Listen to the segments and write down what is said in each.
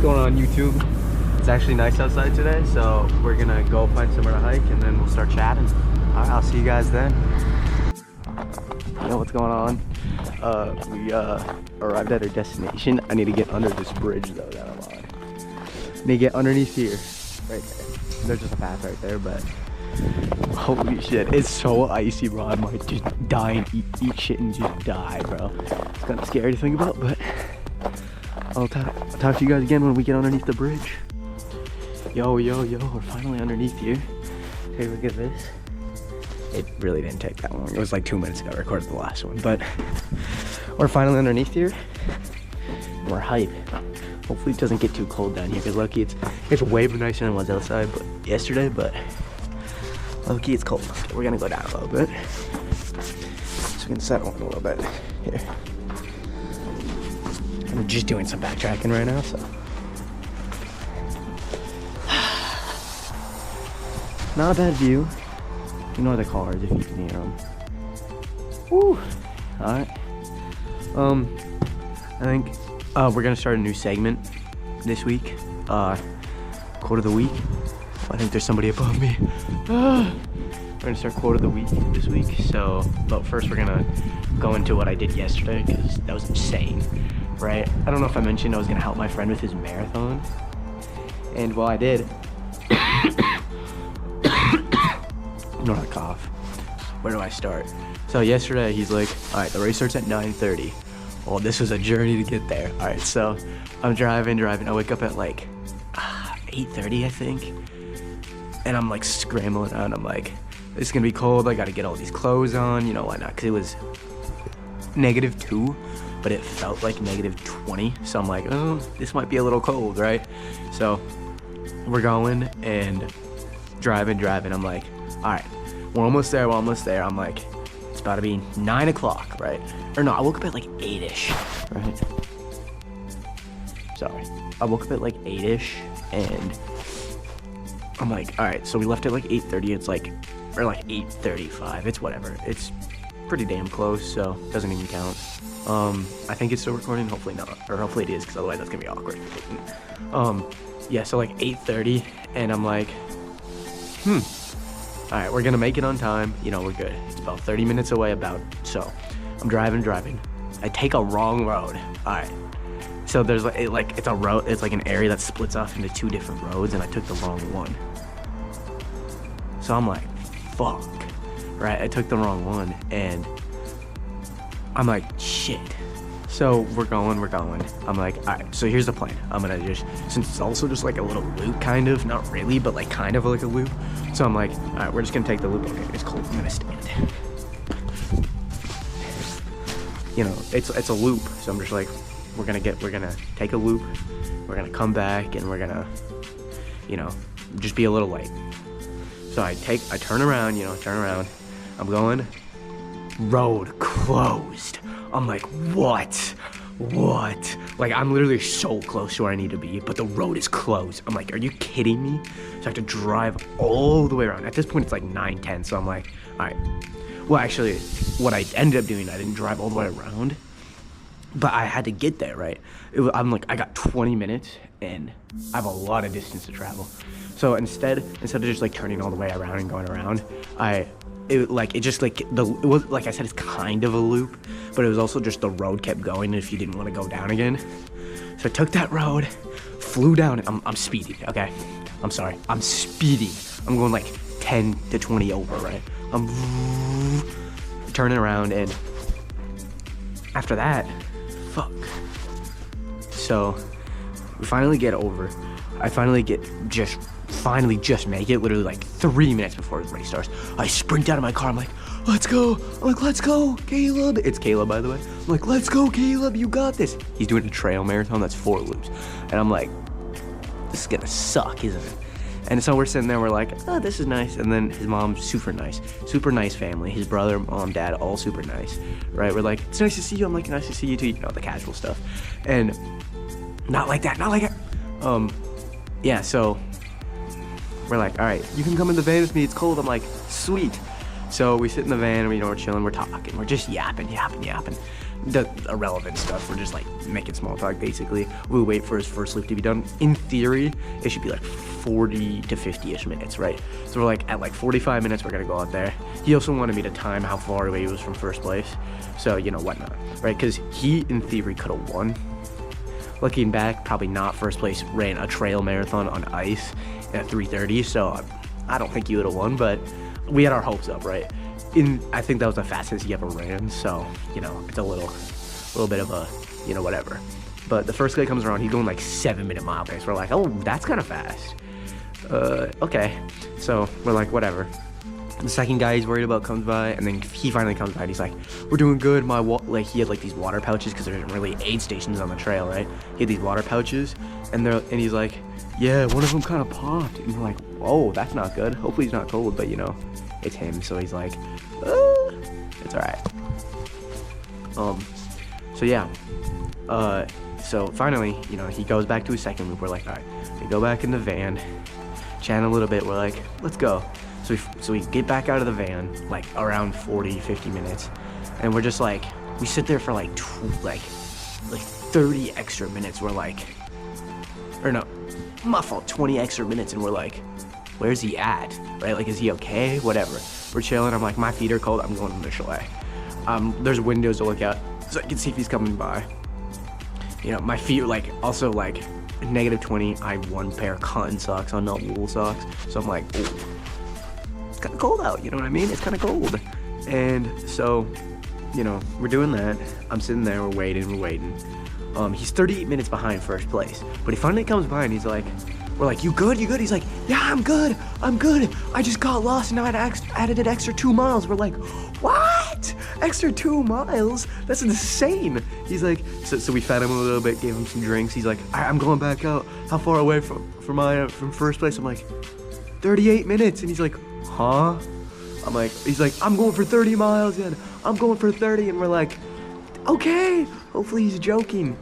going on YouTube? It's actually nice outside today, so we're gonna go find somewhere to hike and then we'll start chatting. All right, I'll see you guys then. You know what's going on? We arrived at our destination. I need to get under this bridge though that I'm on. I need to get underneath here, right there. There's just a path right there, but holy shit, it's so icy, bro. I might just die and eat shit and just die, bro. It's kind of scary to think about, but I'll talk to you guys again when we get underneath the bridge. Yo, we're finally underneath here. Hey, look at this. It really didn't take that long. It was like 2 minutes ago I recorded the last one, but we're finally underneath here. We're hype. Hopefully it doesn't get too cold down here, because low-key it's way nicer than it was outside yesterday, but low-key it's cold. We're gonna go down a little bit. So we can settle in a little bit here. I'm just doing some backtracking right now, so. Not a bad view. Ignore the cars if you can hear them. Woo! Alright. I think we're gonna start a new segment this week. Quote of the week. I think there's somebody above me. We're gonna start quote of the week this week. So, but first we're gonna go into what I did yesterday, because that was insane, right? I don't know if I mentioned I was gonna help my friend with his marathon. And well, I did. Not a cough. Where do I start? So yesterday he's like, all right, the race starts at 9:30. Well, this was a journey to get there. All right, so I'm driving. I wake up at like 8:30, I think. And I'm like scrambling around. I'm like, it's gonna be cold. I gotta get all these clothes on. You know why not? Because it was -2, but it felt like -20. So I'm like, oh, this might be a little cold, right? So we're going and driving. I'm like, all right, we're almost there. I'm like, it's about to be 9 o'clock, right? Or no, I woke up at like 8-ish, right? Sorry. I woke up at like 8-ish, and I'm like, all right, so we left at like 8:30. It's like, or like 8:35. It's whatever. It's pretty damn close, so it doesn't even count. I think it's still recording. Hopefully not. Or hopefully it is, because otherwise that's going to be awkward. Yeah, so like 8:30, and I'm like, all right, we're gonna make it on time. You know, we're good. It's about 30 minutes away so I'm driving. I take a wrong road. All right. So there's it's a road, it's like an area that splits off into 2 different roads, and I took the wrong one. So I'm like, fuck, right? I took the wrong one, and I'm like, shit. So we're going. I'm like, all right, so here's the plan. I'm gonna since it's also just like a little loop, kind of, not really, but like kind of like a loop. So I'm like, all right, we're just gonna take the loop. Okay, it's cold, I'm gonna stand. You know, it's a loop. So I'm just like, we're gonna take a loop. We're gonna come back, and we're gonna, you know, just be a little late. So I turn around. I'm going, road closed. I'm like, what? Like, I'm literally so close to where I need to be, but the road is closed. I'm like, are you kidding me? So I have to drive all the way around. At this point, it's like 9:10, so I'm like, all right. Well, actually, what I ended up doing, I didn't drive all the way around, but I had to get there, right? I'm like, I got 20 minutes, and I have a lot of distance to travel. So instead of just like turning all the way around and going around, it was like I said, it's kind of a loop, but it was also just the road kept going if you didn't want to go down again. So I took that road, flew down. I'm speeding, okay? I'm sorry, I'm speeding. I'm going like 10 to 20 over, right? I'm turning around, and after that, fuck. So we finally get over. I finally just make it, literally like 3 minutes before the race starts. I sprint out of my car. I'm like, let's go. Let's go, Caleb. It's Caleb, by the way. I'm like, let's go, Caleb. You got this. He's doing a trail marathon that's 4 loops. And I'm like, this is gonna suck, isn't it? And so we're sitting there, we're like, oh, this is nice. And then his mom's super nice family. His brother, mom, dad, all super nice, right? We're like, it's nice to see you. I'm like, nice to see you too. You know, the casual stuff. And not like that. Yeah, so we're like, all right, you can come in the van with me. It's cold. I'm like, sweet. So we sit in the van, we're chilling, we're talking, we're just yapping. the irrelevant stuff. We're just like making small talk basically. We wait for his first loop to be done. In theory, it should be like 40 to 50-ish minutes, right? So we're like at like 45 minutes, we're gonna go out there. He also wanted me to time how far away he was from first place, so you know, whatnot, right? Because he in theory could have won. Looking back, probably not. First place ran a trail marathon on ice at 3:30, so I don't think he would have won, but we had our hopes up, right? I think that was the fastest he ever ran, so you know, it's a little bit of a, you know, whatever. But the first guy comes around, he's going like 7-minute mile pace. We're like, oh, that's kind of fast. Okay, so we're like, whatever. The second guy he's worried about comes by, and then he finally comes by and he's like, we're doing good. Like he had like these water pouches because there isn't really aid stations on the trail, right? He had these water pouches, and he's like, yeah, one of them kind of popped. And we're like, whoa, that's not good. Hopefully he's not cold, but you know, it's him, so he's like, it's all right. So yeah, so finally, you know, he goes back to his second loop. We're like, all right, we go back in the van, chat a little bit. We're like, let's go. So we get back out of the van like around 40-50 minutes, and we're just like, we sit there for like 30 extra minutes. We're like, or no, my fault, 20 extra minutes, and we're like, where's he at, right? Like, is he okay? Whatever. We're chilling. I'm like, my feet are cold. I'm going to the chalet. There's windows to look out, so I can see if he's coming by. You know, my feet are like also like -20. I have one pair of cotton socks on, not wool socks. So I'm like, ooh, it's kind of cold out. You know what I mean? It's kind of cold. And so, you know, we're doing that. I'm sitting there. We're waiting. He's 38 minutes behind first place, but he finally comes by and he's like, we're like, you good? He's like, yeah, I'm good. I just got lost and now I added an extra 2 miles. We're like, what? Extra 2 miles? That's insane. He's like, so we fed him a little bit, gave him some drinks. He's like, I'm going back out. How far away from first place? I'm like, 38 minutes. And he's like, huh? He's like, I'm going for 30 miles then. I'm going for 30. And we're like, okay. Hopefully he's joking.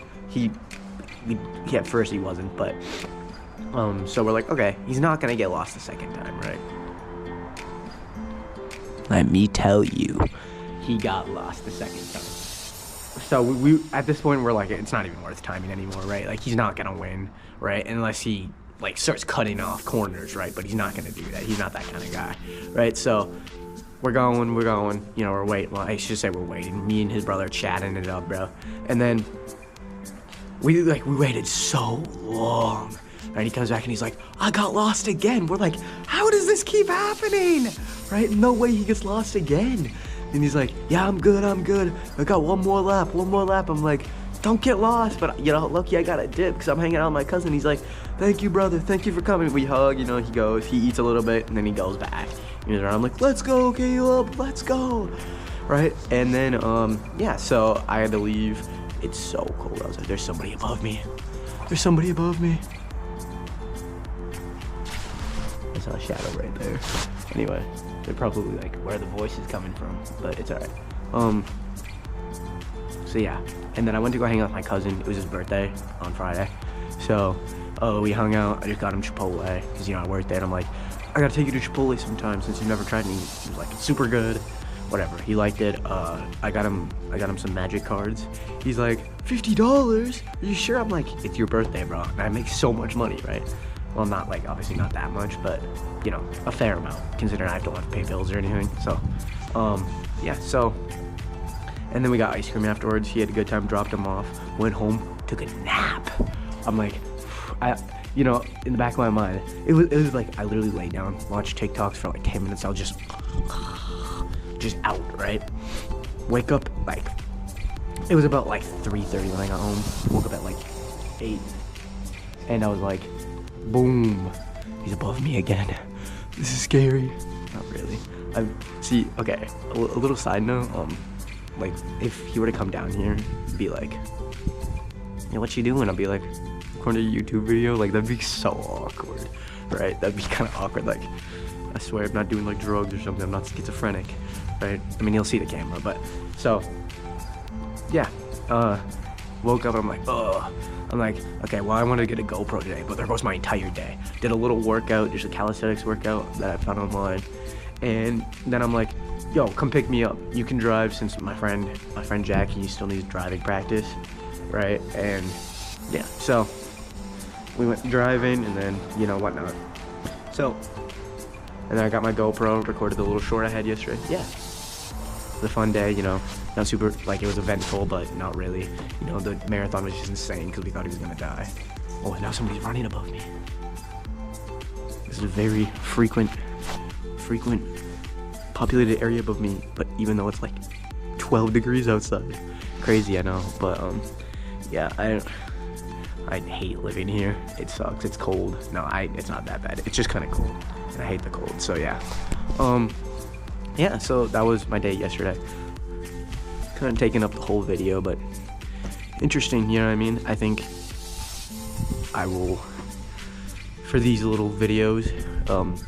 At first he wasn't, but so we're like, okay, he's not gonna get lost the second time, right? Let me tell you, he got lost the second time. So we at this point, we're like, it's not even worth timing anymore, right? Like, he's not gonna win, right? Unless he like starts cutting off corners, right? But he's not gonna do that. He's not that kind of guy, right? So we're going, you know, we're waiting. Well, I should say we're waiting. Me and his brother chatting it up, bro. And then we waited so long. Right, he comes back and he's like, I got lost again. We're like, how does this keep happening? Right? No way he gets lost again. And he's like, yeah, I'm good. I got one more lap. I'm like, don't get lost. But, you know, lucky I got a dip because I'm hanging out with my cousin. He's like, thank you, brother. Thank you for coming. We hug, you know, he goes, he eats a little bit, and then he goes back. And I'm like, let's go, Caleb. Let's go. Right? And then, yeah, so I had to leave. It's so cold outside. There's somebody above me. I saw a shadow right there. Anyway, they're probably like where the voice is coming from, but it's alright. So yeah, and then I went to go hang out with my cousin. It was his birthday on Friday, so we hung out. I just got him Chipotle because, you know, I worked there, and I'm like, I gotta take you to Chipotle sometime since you've never tried it. He was like, it's super good. Whatever, he liked it. I got him some magic cards. He's like, $50? Are you sure? I'm like, it's your birthday, bro. And I make so much money, right? Well, not like, obviously not that much, but, you know, a fair amount, considering I don't have to pay bills or anything. So, yeah, so, and then we got ice cream afterwards. He had a good time, dropped him off, went home, took a nap. I'm like, you know, in the back of my mind, it was like, I literally laid down, watched TikToks for like 10 minutes. I was just out, right? Wake up, like, it was about like 3:30 when I got home. Woke up at like 8, and I was like, boom, he's above me again. This is scary. Not really. Okay, a little side note, like, if he were to come down here, be like, yeah, what you doing? I'll be like, recording a YouTube video. Like, that'd be so awkward, right? That'd be kind of awkward. Like, I swear I'm not doing like drugs or something. I'm not schizophrenic, right? I mean, he'll see the camera, but so yeah. Woke up and I'm like, ugh. I'm like, okay, well, I wanted to get a GoPro today, but there goes my entire day. Did a little workout, just a calisthenics workout that I found online, And then I'm like, yo, come pick me up. You can drive, since my friend Jack, he still needs driving practice, right? And yeah, so we went driving and then, you know, whatnot. So, and then I got my GoPro, recorded the little short I had yesterday. Yeah, it was a fun day, you know, not super, like, it was eventful, but not really. You know, the marathon was just insane because we thought he was gonna die. Oh, and now somebody's running above me. This is a very frequent populated area above me, but even though it's like 12 degrees outside, crazy, I know, but yeah, I hate living here. It sucks. It's cold. No, it's not that bad. It's just kind of cold, and I hate the cold. So yeah, yeah. So that was my day yesterday. Kind of taking up the whole video, but interesting. You know what I mean? I think I will, for these little videos,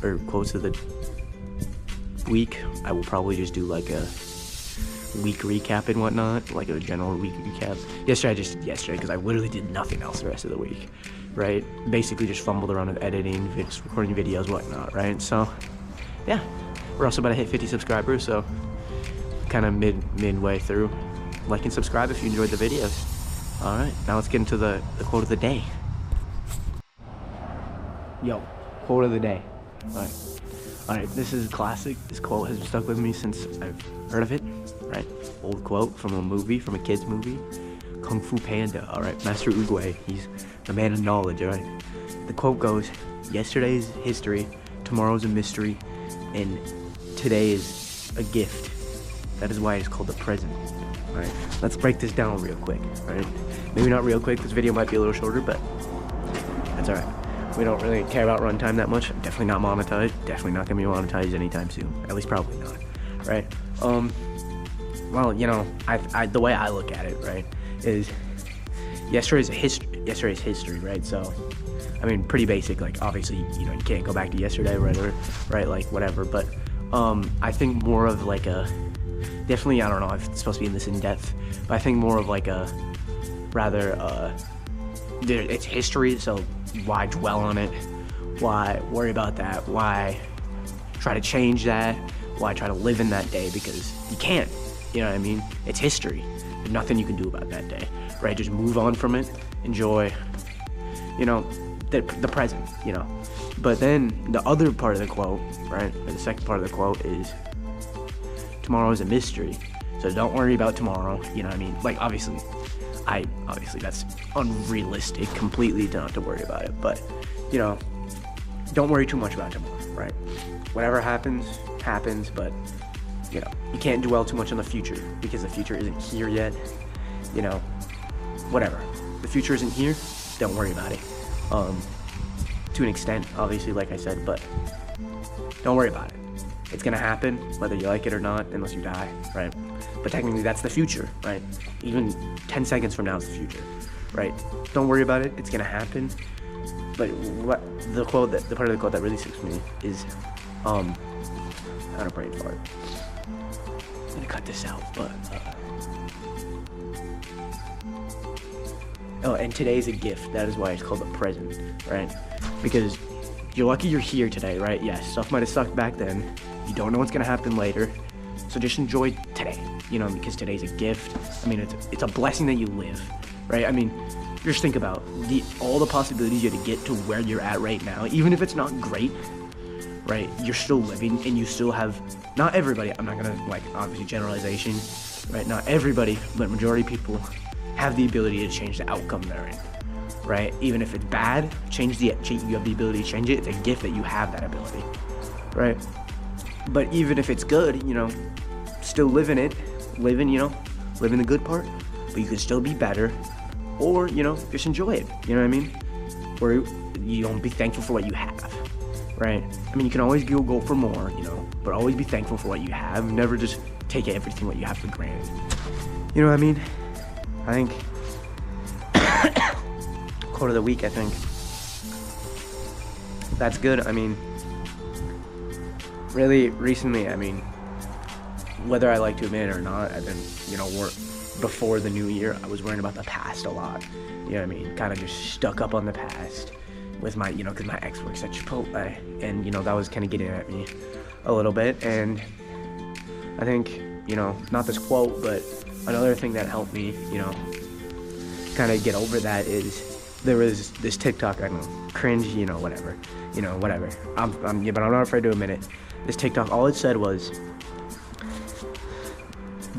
or quotes of the week, I will probably just do like a week recap and whatnot, like a general week recap. Yesterday I just did yesterday because I literally did nothing else the rest of the week, right? Basically just fumbled around with editing, recording videos, whatnot, right? So yeah, we're also about to hit 50 subscribers, so kind of midway through. Like and subscribe if you enjoyed the videos. All right, now let's get into the quote of the day. Yo, quote of the day. All right, this is classic. This quote has stuck with me since I've heard of it, right? Old quote from a movie, from a kid's movie, Kung Fu Panda, all right? Master Oogway, he's the man of knowledge, all right? The quote goes, yesterday's history, tomorrow's a mystery, and today is a gift. That is why it's called the present, all right? Let's break this down real quick, all right? Maybe not real quick, this video might be a little shorter, but that's all right. We don't really care about runtime that much. Definitely not monetized. Definitely not gonna be monetized anytime soon. At least probably not, right? Well, you know, the way I look at it, right, is yesterday's history, right? So, I mean, pretty basic. Like, obviously, you know, you can't go back to yesterday, right? Like, whatever. But I think more of like a, definitely, I don't know if it's supposed to be in this in depth, but I think more of like a rather it's history, so why dwell on it? Why worry about that? Why try to change that? Why try to live in that day? Because you can't, you know what I mean? It's history. There's nothing you can do about that day, right? Just move on from it, enjoy, you know, the present, you know. But then the other part of the quote, right, or the second part of the quote is, tomorrow is a mystery, so don't worry about tomorrow, you know what I mean? Like, obviously that's unrealistic completely not to worry about it, but you know, don't worry too much about tomorrow, right? Whatever happens, but you know, you can't dwell too much on the future because the future isn't here yet, you know, whatever. The future isn't here, don't worry about it. To an extent, obviously, like I said, but don't worry about it. It's gonna happen, whether you like it or not, unless you die, right? But technically, that's the future, right? Even 10 seconds from now is the future, right? Don't worry about it, it's gonna happen. But what the part of the quote that really sticks with me is, I had a brain fart. I'm gonna cut this out, but, oh, and today's a gift. That is why it's called the present, right? Because you're lucky you're here today, right? Yes, stuff might have sucked back then. You don't know what's gonna happen later. So just enjoy today, you know, because today's a gift. I mean, it's a blessing that you live, right? I mean, just think about all the possibilities you have to get to where you're at right now. Even if it's not great, right? You're still living and you still have, not everybody, I'm not gonna, like, obviously generalization, right? Not everybody, but majority of people have the ability to change the outcome they're in, right? Even if it's bad, you have the ability to change it. It's a gift that you have that ability, right? But even if it's good, you know, still living the good part, but you can still be better, or, you know, just enjoy it, you know what I mean? Or you don't be thankful for what you have, right? I mean, you can always go for more, you know, but always be thankful for what you have. Never just take everything what you have for granted. You know what I mean? I think quote of the week, I think that's good. I mean, really recently, I mean, whether I like to admit it or not, I've been, you know, before the new year, I was worrying about the past a lot. You know what I mean? Kind of just stuck up on the past with my, you know, because my ex works at Chipotle, and, you know, that was kind of getting at me. a little bit. And I think, you know, not this quote, but another thing that helped me, you know, kind of get over that is there was this TikTok, I don't know, cringe, you know, whatever. Yeah, but I'm not afraid to admit it. This TikTok, all it said was,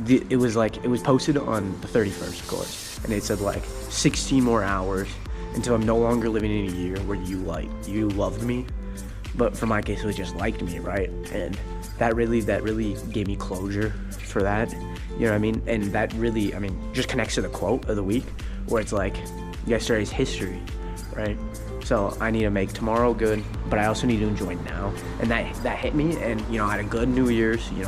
it was posted on the 31st, of course, and it said like 16 more hours until I'm no longer living in a year where you loved me. But for my case, it was just liked me, right? And that really gave me closure for that, you know what I mean? And that really, I mean, just connects to the quote of the week, where it's like, yesterday's history, right? So I need to make tomorrow good, but I also need to enjoy now. And that hit me, and, you know, I had a good New Year's, you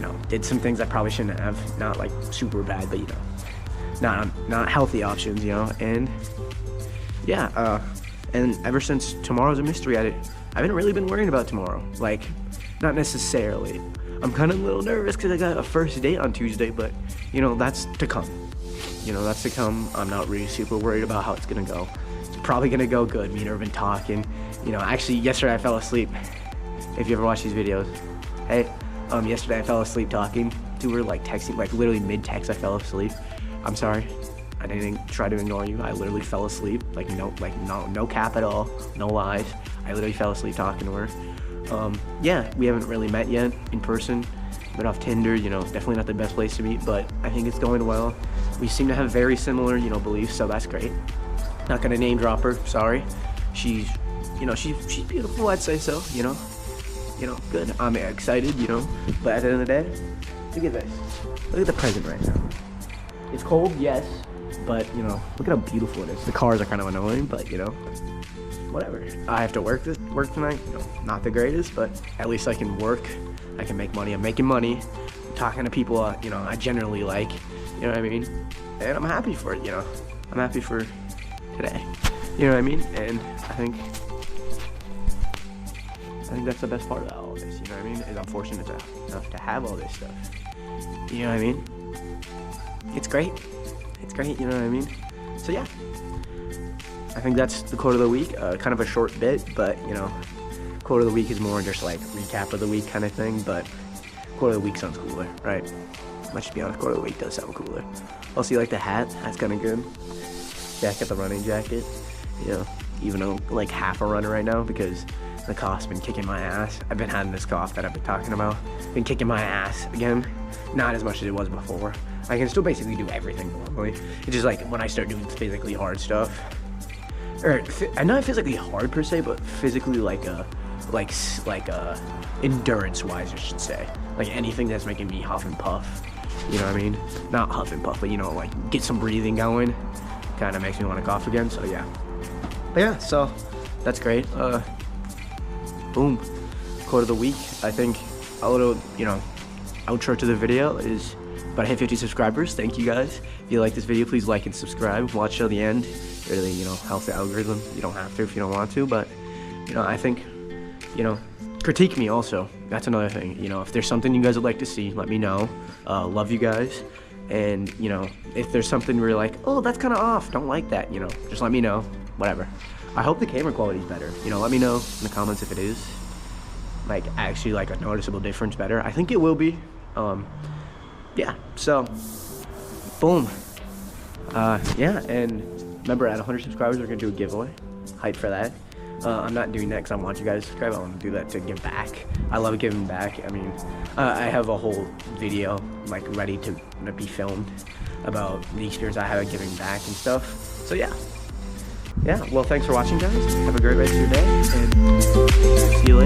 know, did some things I probably shouldn't have, not like super bad, but, you know, not healthy options, you know. And yeah, and ever since tomorrow's a mystery, I haven't really been worrying about tomorrow. Like, not necessarily. I'm kind of a little nervous because I got a first date on Tuesday, but, you know, that's to come. You know, that's to come. I'm not really super worried about how it's gonna go. It's probably gonna go good. Me and her have been talking. You know, actually, yesterday I fell asleep. If you ever watch these videos, hey, yesterday I fell asleep talking to her, like texting, like literally mid-text I fell asleep. I'm sorry. I didn't try to ignore you. I literally fell asleep. No cap at all. No lies. I literally fell asleep talking to her. Yeah, we haven't really met yet in person. Met off Tinder, you know, definitely not the best place to meet, but I think it's going well. We seem to have very similar, you know, beliefs, so that's great. Not gonna name drop her, sorry. She's beautiful, I'd say so, you know, good. I'm excited, you know, but at the end of the day, look at this. Look at the present right now. It's cold, yes, but, you know, look at how beautiful it is. The cars are kind of annoying, but, you know, whatever. I have to work tonight, you know, not the greatest, but at least I can work. I can make money. I'm making money. I'm talking to people, you know, I generally like, you know what I mean? And I'm happy for it, you know. I'm happy for today, you know what I mean? And I think that's the best part about all this, you know what I mean? Is I'm fortunate enough to have all this stuff, you know what I mean? It's great, you know what I mean? So yeah, I think that's the quote of the week. Kind of a short bit, but, you know, quote of the week is more just like recap of the week kind of thing, but quote of the week sounds cooler, right? Let's be honest, quote of the week does sound cooler. Also, you like the hat? That's kind of good. Yeah, I got the running jacket, you know, even though like half a runner right now because the cough's been kicking my ass. I've been having this cough that I've been talking about, been kicking my ass again. Not as much as it was before. I can still basically do everything normally. It's just like when I start doing physically hard stuff, or not physically hard per se, but physically like endurance wise, I should say. Like anything that's making me huff and puff. You know what I mean? Not huff and puff, but, you know, like get some breathing going. Kind of makes me want to cough again, so yeah. But yeah, so that's great. Boom. Quote of the week. I think a little, you know, outro to the video is about to hit 50 subscribers. Thank you guys. If you like this video, please like and subscribe. Watch till the end. It really, you know, helps the algorithm. You don't have to if you don't want to, but, you know, I think, you know, critique me also. That's another thing. You know, if there's something you guys would like to see, let me know. Love you guys. And, you know, if there's something where you're like, oh, that's kind of off, don't like that, you know, just let me know. Whatever. I hope the camera quality is better. You know, let me know in the comments if it is, like, actually, like, a noticeable difference better. I think it will be. Yeah, so, boom. Yeah, and remember, at 100 subscribers, we're going to do a giveaway. Hyped for that. I'm not doing that because I want you guys to subscribe. I want to do that to give back. I love giving back. I mean, I have a whole video, like, ready to be filmed about the experience I have giving back and stuff. So, yeah. Yeah, well, thanks for watching, guys. Have a great rest of your day, and see you later.